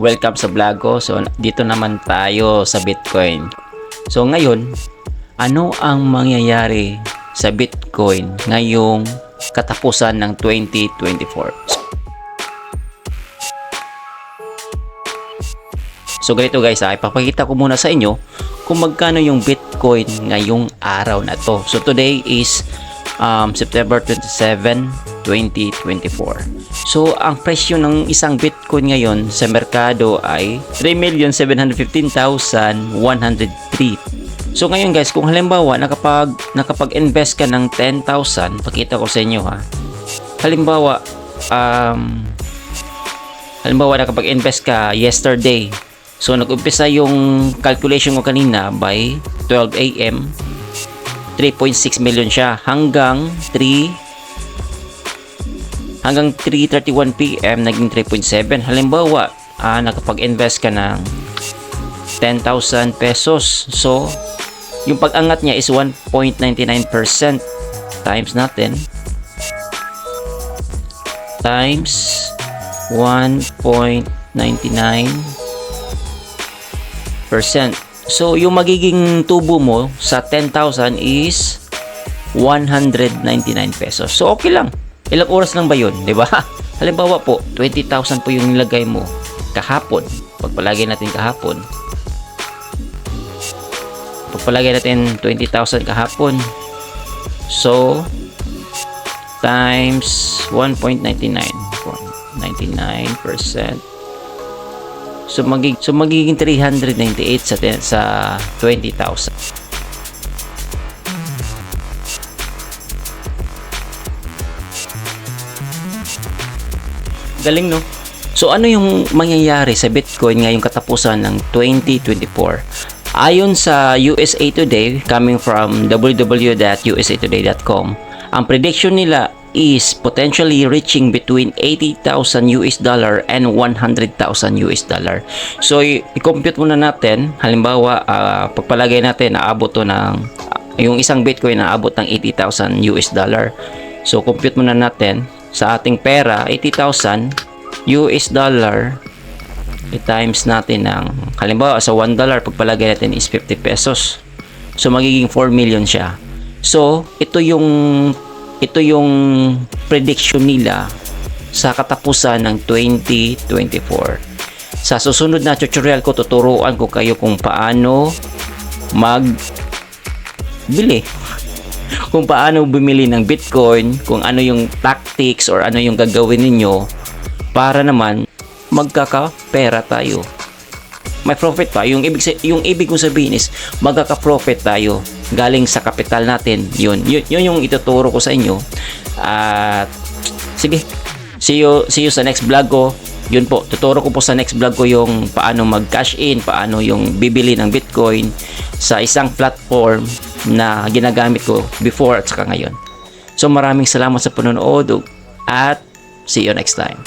welcome sa vlog ko. So dito naman tayo sa Bitcoin. So ngayon, ano ang mangyayari sa Bitcoin ngayong katapusan ng 2024? So ganito guys, ipapakita ko muna sa inyo kung magkano yung Bitcoin ngayong araw na to. So today is September 27, 2024. So ang presyo ng isang Bitcoin ngayon sa merkado ay 3,715,103. So ngayon guys, kung halimbawa nakapag-invest ka ng 10,000, pakita ko sa inyo ha. Halimbawa nakapag-invest ka yesterday. So nag-umpisa yung calculation ko kanina by 12 AM. 3.6 million siya hanggang 3:31 PM naging 3.7. Halimbawa, nakapag-invest ka ng 10,000 pesos. So, yung pag-angat niya is 1.99% times natin times 1.99%. So, yung magiging tubo mo sa 10,000 is 199 pesos. So, okay lang. Ilang oras lang ba yun? Diba? Halimbawa po, 20,000 po yung nilagay mo kahapon. Pagpalagay natin kahapon. Pagpalagay natin 20,000 kahapon. So, times 1.99%. So magiging 398 sa 20,000. Galing no? So ano yung mangyayari sa Bitcoin ngayong katapusan ng 2024? Ayon sa USA Today, coming from www.usatoday.com, ang prediction nila is potentially reaching between $80,000 and $100,000. So i-compute muna natin, halimbawa pagpalagay natin naabot to ng yung isang Bitcoin naabot ng $80,000. So compute muna natin sa ating pera, $80,000 i-times natin ng halimbawa sa $1 pagpalagay natin is 50 pesos. So magiging 4 million siya. So ito yung prediction nila sa katapusan ng 2024. Sa susunod na tutorial ko, tuturuan ko kayo kung paano magbili. Kung paano bumili ng Bitcoin, kung ano yung tactics or ano yung gagawin ninyo para naman magkaka-pera tayo. May profit pa. Yung ibig kong sabihin is magkaka-profit tayo galing sa kapital natin. Yun yung ituturo ko sa inyo. At sige, see you sa next vlog ko. Yun po, tuturo ko po sa next vlog ko yung paano mag-cash in, paano yung bibili ng Bitcoin sa isang platform na ginagamit ko before at saka ngayon. So maraming salamat sa panonood at see you next time.